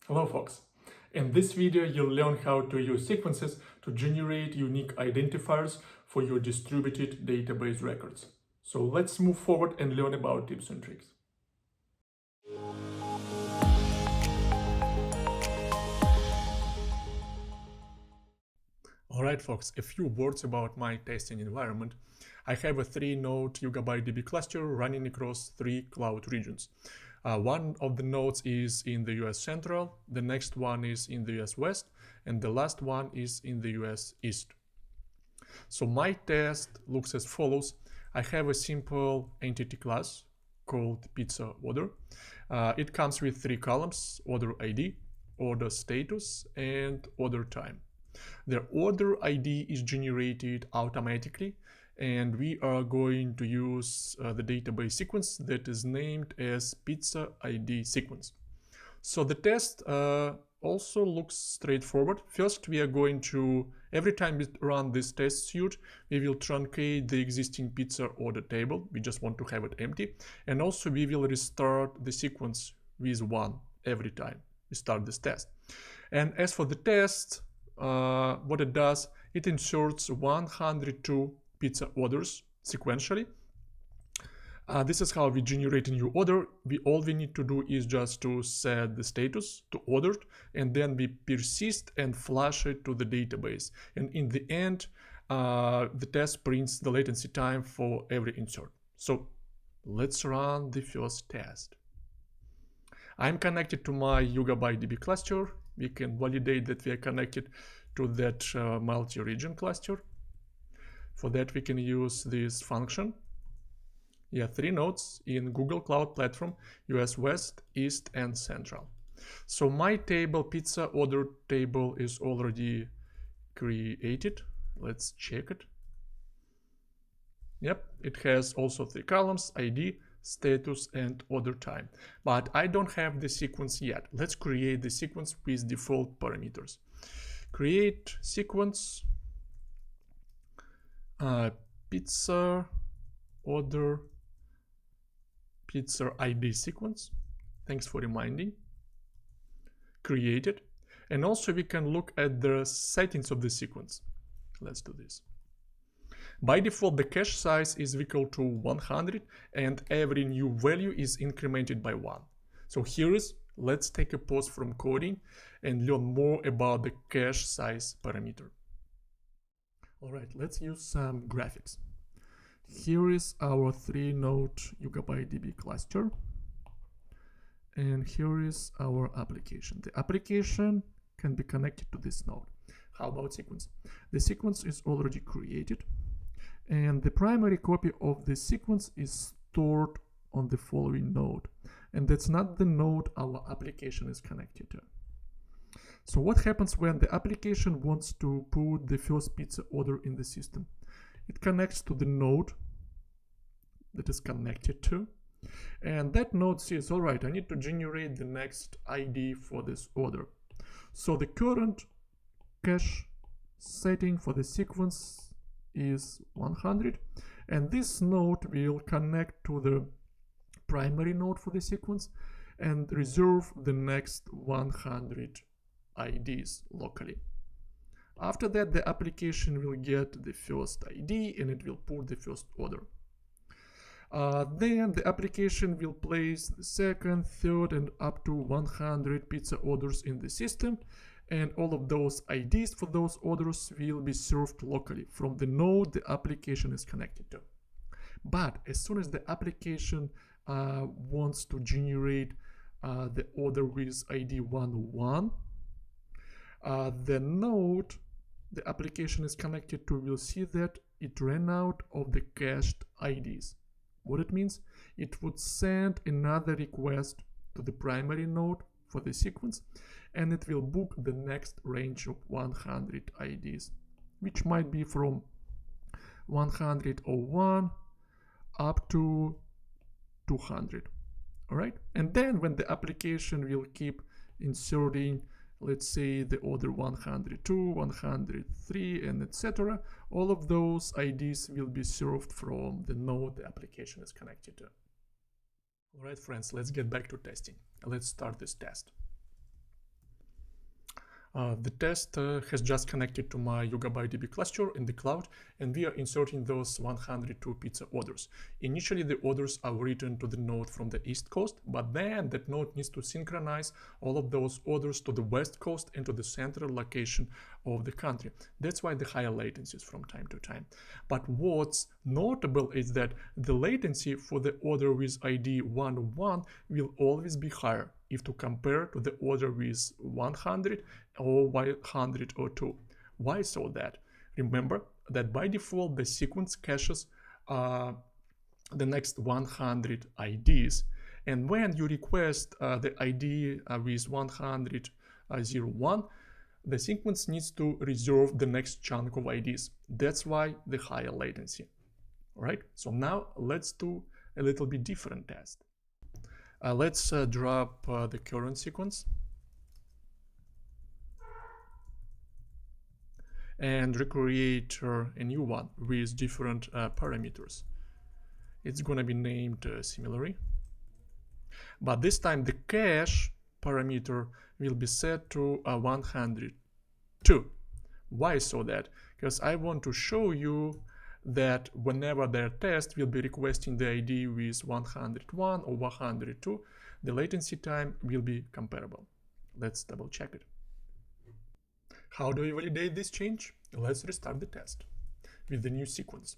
Hello folks! In this video you'll learn how to use sequences to generate unique identifiers for your distributed database records. So let's move forward and learn about tips and tricks. Alright folks, a few words about my testing environment. I have a 3-node YugabyteDB cluster running across 3 cloud regions. One of the nodes is in the US Central, the next one is in the US West, and the last one is in the US East. So my test looks as follows. I have a simple entity class called pizza order. It comes with 3 columns: order ID, order status, and order time. The order ID is generated automatically, and we are going to use the database sequence that is named as pizza ID sequence. So the test also looks straightforward. First, we are going to, every time we run this test suite, we will truncate the existing pizza order table. We just want to have it empty. And also we will restart the sequence with 1 every time we start this test. And as for the test, what it does, it inserts 102 pizza orders sequentially. This is how we generate a new order. All we need to do is just to set the status to ordered, and then we persist and flush it to the database. And in the end, the test prints the latency time for every insert. So let's run the first test. I'm connected to my YugabyteDB cluster. We can validate that we are connected to that multi-region cluster. For that, we can use this function. 3 nodes in Google Cloud Platform, US West, East, and Central. So my table, pizza order table, is already created. Let's check it. Yep, it has also 3 columns: ID, status, and order time. But I don't have the sequence yet. Let's create the sequence with default parameters. Create sequence, pizza order, pizza ID sequence. Thanks for reminding. Create it. And also we can look at the settings of the sequence. Let's do this. By default, the cache size is equal to 100, and every new value is incremented by 1. So let's take a pause from coding and learn more about the cache size parameter. Alright, let's use some graphics. Here is our 3-node YugabyteDB cluster, and here is our application. The application can be connected to this node. How about sequence? The sequence is already created, and the primary copy of the sequence is stored on the following node, and that's not the node our application is connected to. So what happens when the application wants to put the first pizza order in the system? It connects to the node that is connected to, and that node says, all right, I need to generate the next ID for this order. So the current cache setting for the sequence is 100, and this node will connect to the primary node for the sequence and reserve the next 100 IDs locally. After that, the application will get the first ID and it will put the first order. Then the application will place the second, third, and up to 100 pizza orders in the system, and all of those IDs for those orders will be served locally from the node the application is connected to. But as soon as the application wants to generate the order with ID 101, the node the application is connected to will see that it ran out of the cached IDs. What it means? It would send another request to the primary node for the sequence, and it will book the next range of 100 IDs, which might be from 101 up to 200. All right, and then when the application will keep inserting, let's say, the order 102, 103, and etc., all of those IDs will be served from the node the application is connected to. All right, friends, let's get back to testing. Let's start this test. The test has just connected to my YugabyteDB cluster in the cloud, and we are inserting those 102 pizza orders. Initially, the orders are written to the node from the East Coast, but then that node needs to synchronize all of those orders to the West Coast and to the central location of the country. That's why the higher latencies from time to time. But what's notable is that the latency for the order with ID 101 will always be higher if to compare to the order with 100 or 102. Why so that? Remember that by default the sequence caches the next 100 IDs, and when you request the ID with 101, the sequence needs to reserve the next chunk of IDs. That's why the higher latency. All right, so now let's do a little bit different test. Let's drop the current sequence and recreate a new one with different parameters. It's gonna be named similarly, but this time the cache parameter will be set to 102. Why so that? Because I want to show you that whenever their test will be requesting the ID with 101 or 102, the latency time will be comparable. Let's double check it. How do we validate this change? Let's restart the test with the new sequence.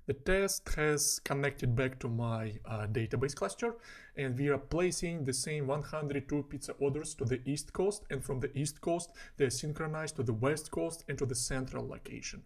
The test has connected back to my database cluster, and we are placing the same 102 pizza orders to the East Coast, and from the East Coast they are synchronized to the West Coast and to the central location.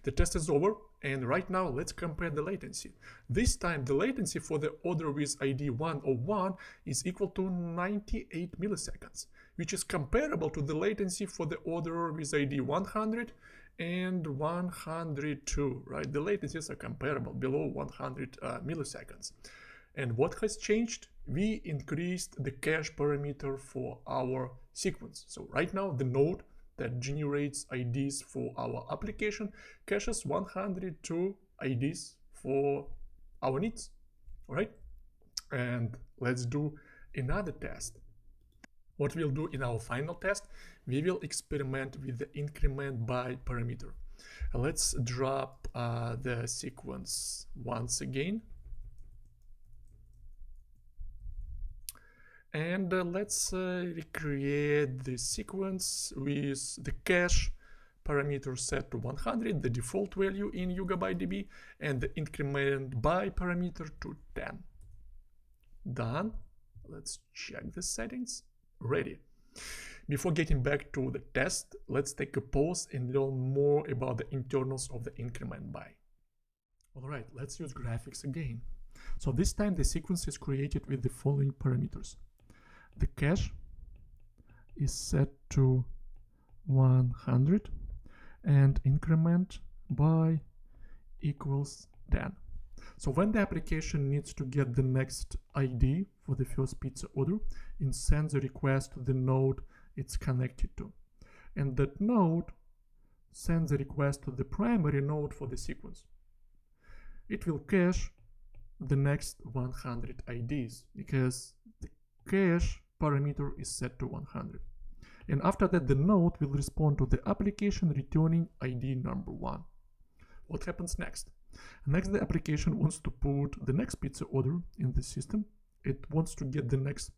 The test is over, and right now let's compare the latency. This time the latency for the order with ID 101 is equal to 98 milliseconds, which is comparable to the latency for the order with ID 100 and 102, right? The latencies are comparable, below 100 milliseconds. And what has changed? We increased the cache parameter for our sequence. So right now the node that generates IDs for our application caches 102 IDs for our needs. All right, and let's do another test. What we'll do in our final test, we will experiment with the increment by parameter. Let's drop the sequence once again. And let's recreate the sequence with the cache parameter set to 100, the default value in YugabyteDB, and the increment by parameter to 10. Done. Let's check the settings. Ready. Before getting back to the test, let's take a pause and learn more about the internals of the increment by. All right, let's use graphics again. So this time the sequence is created with the following parameters. The cache is set to 100 and increment by equals 10. So when the application needs to get the next ID for the first pizza order, it sends a request to the node it's connected to. And that node sends a request to the primary node for the sequence. It will cache the next 100 IDs because the cache parameter is set to 100. And after that, the node will respond to the application returning ID number 1. What happens next? Next, the application wants to put the next pizza order in the system. It wants to get the next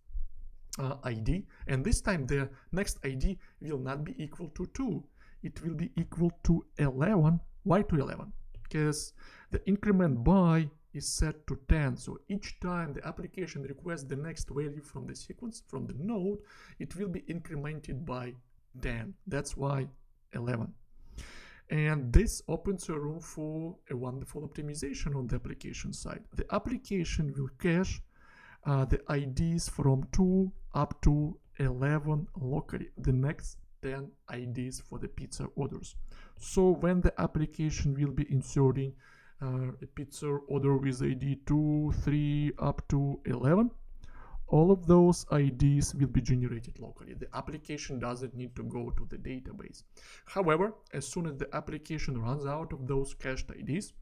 ID, and this time the next ID will not be equal to 2. It will be equal to 11. Why to 11? Because the increment by is set to 10. So each time the application requests the next value from the sequence, from the node, it will be incremented by 10. That's why 11. And this opens a room for a wonderful optimization on the application side. The application will cache the IDs from 2 up to 11 locally, the next 10 IDs for the pizza orders. So when the application will be inserting a pizza order with ID 2, 3 up to 11, all of those IDs will be generated locally. The application doesn't need to go to the database. However, as soon as the application runs out of those cached IDs,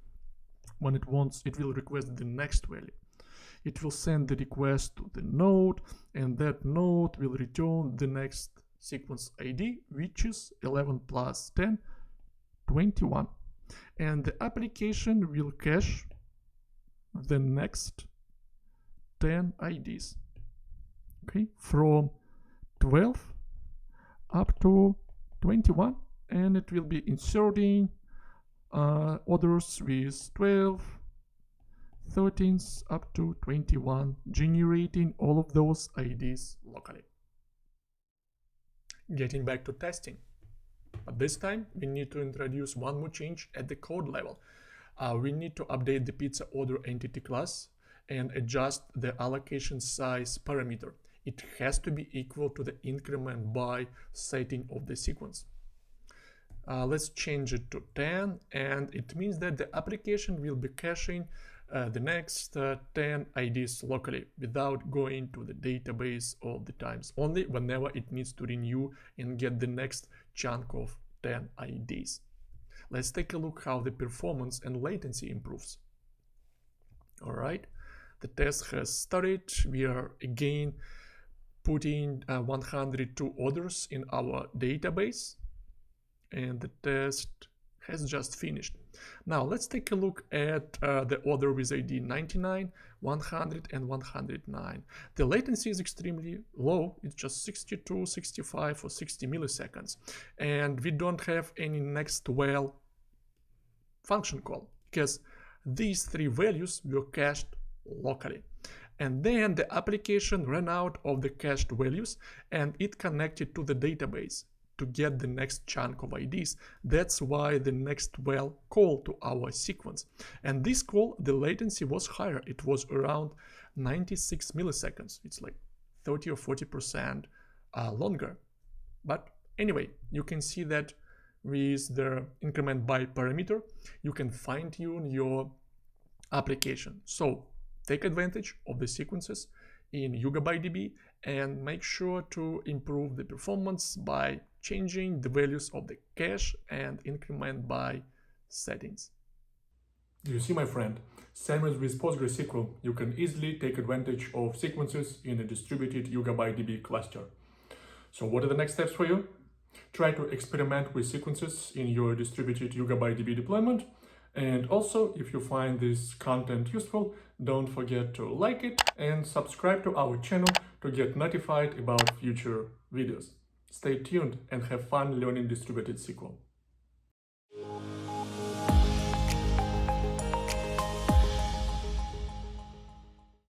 when it wants, it will request the next value. It will send the request to the node, and that node will return the next sequence ID, which is 11 plus 10, 21. And the application will cache the next 10 IDs, okay, from 12 up to 21, and it will be inserting orders with 12, 13s up to 21, generating all of those IDs locally. Getting back to testing, but this time we need to introduce one more change at the code level. We need to update the pizza order entity class and adjust the allocation size parameter. It has to be equal to the increment by setting of the sequence. Let's change it to 10, and it means that the application will be caching the next 10 IDs locally without going to the database all the times, only whenever it needs to renew and get the next chunk of 10 IDs. Let's take a look how the performance and latency improves. All right, the test has started. We are again putting 102 orders in our database, and the test has just finished. Now let's take a look at the order with ID 99, 100, and 109. The latency is extremely low. It's just 62, 65, or 60 milliseconds. And we don't have any next well function call because these three values were cached locally. And then the application ran out of the cached values and it connected to the database to get the next chunk of IDs. That's why the next well call to our sequence. And this call, the latency was higher. It was around 96 milliseconds. It's like 30 or 40% longer. But anyway, you can see that with the increment by parameter, you can fine-tune your application. So take advantage of the sequences in YugabyteDB and make sure to improve the performance by changing the values of the cache and increment by settings. You see, my friend, same as with PostgreSQL, you can easily take advantage of sequences in a distributed YugabyteDB cluster. So what are the next steps for you? Try to experiment with sequences in your distributed YugabyteDB deployment. And also, if you find this content useful, don't forget to like it and subscribe to our channel to get notified about future videos. Stay tuned and have fun learning distributed SQL.